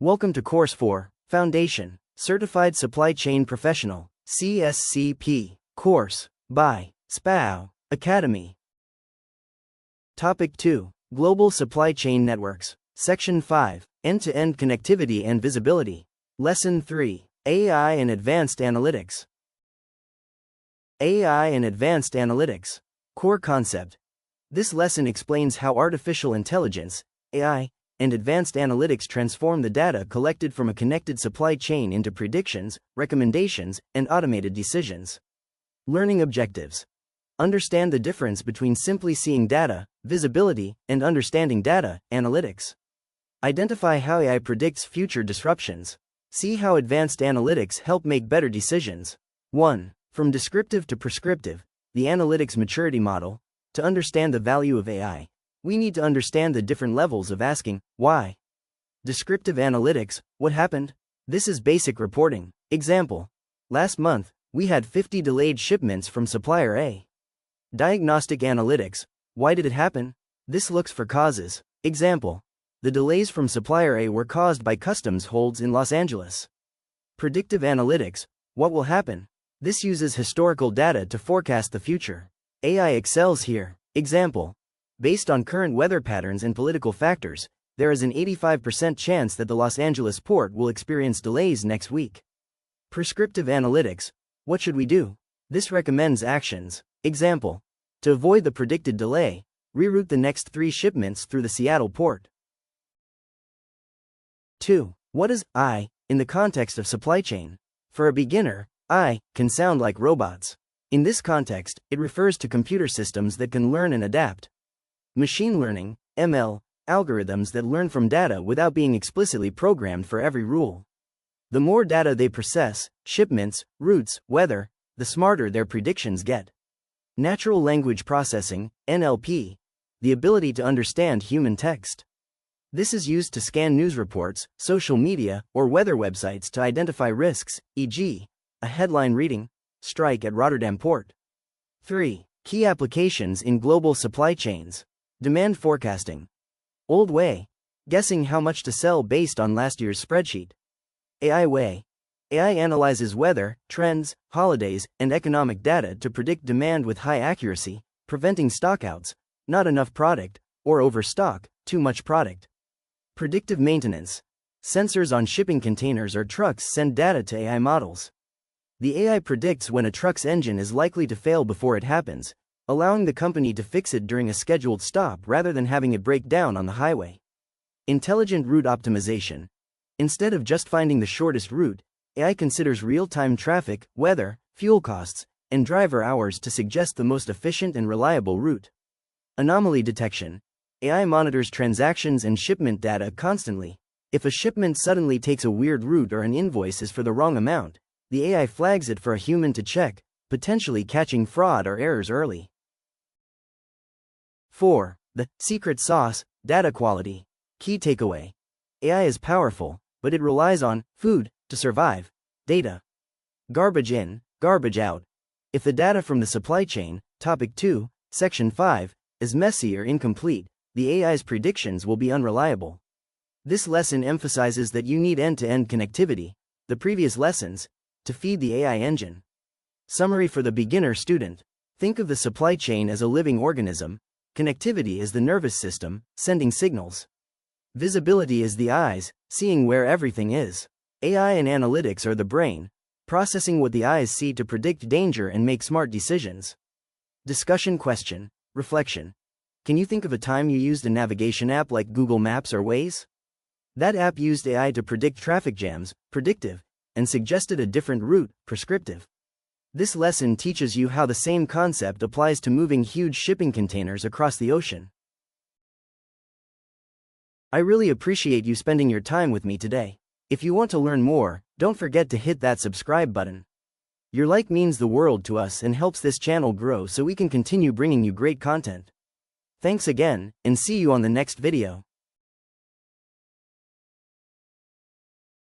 Welcome to Course 4, Foundation, Certified Supply Chain Professional, CSCP, course, by SPAO Academy. Topic 2, Global Supply Chain Networks, Section 5, End-to-End Connectivity and Visibility. Lesson 3, AI and Advanced Analytics. AI and Advanced Analytics. Core concept. This lesson explains how artificial intelligence, AI, and advanced analytics transform the data collected from a connected supply chain into predictions, recommendations, and automated decisions. Learning objectives. Understand the difference between simply seeing data, visibility, and understanding data, analytics. Identify how AI predicts future disruptions. See how advanced analytics help make better decisions. 1. From descriptive to prescriptive, the analytics maturity model. To understand the value of AI, we need to understand the different levels of asking, why? Descriptive analytics, what happened? This is basic reporting. Example. Last month, we had 50 delayed shipments from supplier A. Diagnostic analytics, why did it happen? This looks for causes. Example. The delays from supplier A were caused by customs holds in Los Angeles. Predictive analytics, what will happen? This uses historical data to forecast the future. AI excels here. Example. Based on current weather patterns and political factors, there is an 85% chance that the Los Angeles port will experience delays next week. Prescriptive analytics, what should we do? This recommends actions. Example. To avoid the predicted delay, reroute the next 3 shipments through the Seattle port. 2. What is AI in the context of supply chain? For a beginner, AI can sound like robots. In this context, it refers to computer systems that can learn and adapt. Machine learning, ML, algorithms that learn from data without being explicitly programmed for every rule. The more data they process, shipments, routes, weather, the smarter their predictions get. Natural language processing, NLP, the ability to understand human text. This is used to scan news reports, social media, or weather websites to identify risks, e.g., a headline reading, strike at Rotterdam Port. 3. Key applications in global supply chains. Demand forecasting. Old way. Guessing how much to sell based on last year's spreadsheet. AI way. AI analyzes weather, trends, holidays, and economic data to predict demand with high accuracy, preventing stockouts, not enough product, or overstock, too much product. Predictive maintenance. Sensors on shipping containers or trucks send data to AI models. The AI predicts when a truck's engine is likely to fail before it happens, allowing the company to fix it during a scheduled stop rather than having it break down on the highway. Intelligent route optimization. Instead of just finding the shortest route, AI considers real-time traffic, weather, fuel costs, and driver hours to suggest the most efficient and reliable route. Anomaly detection. AI monitors transactions and shipment data constantly. If a shipment suddenly takes a weird route or an invoice is for the wrong amount, the AI flags it for a human to check, potentially catching fraud or errors early. 4. The secret sauce, data quality. Key takeaway. AI is powerful, but it relies on food to survive. Data. Garbage in, garbage out. If the data from the supply chain, Topic 2, Section 5, is messy or incomplete, the AI's predictions will be unreliable. This lesson emphasizes that you need end-to-end connectivity, the previous lessons, to feed the AI engine. Summary for the beginner student. Think of the supply chain as a living organism. Connectivity is the nervous system, sending signals. Visibility is the eyes, seeing where everything is. AI and analytics are the brain, processing what the eyes see to predict danger and make smart decisions. Discussion question. Reflection. Can you think of a time you used a navigation app like Google Maps or Waze? That app used AI to predict traffic jams, predictive, and suggested a different route, prescriptive. This lesson teaches you how the same concept applies to moving huge shipping containers across the ocean. I really appreciate you spending your time with me today. If you want to learn more, don't forget to hit that subscribe button. Your like means the world to us and helps this channel grow so we can continue bringing you great content. Thanks again, and see you on the next video.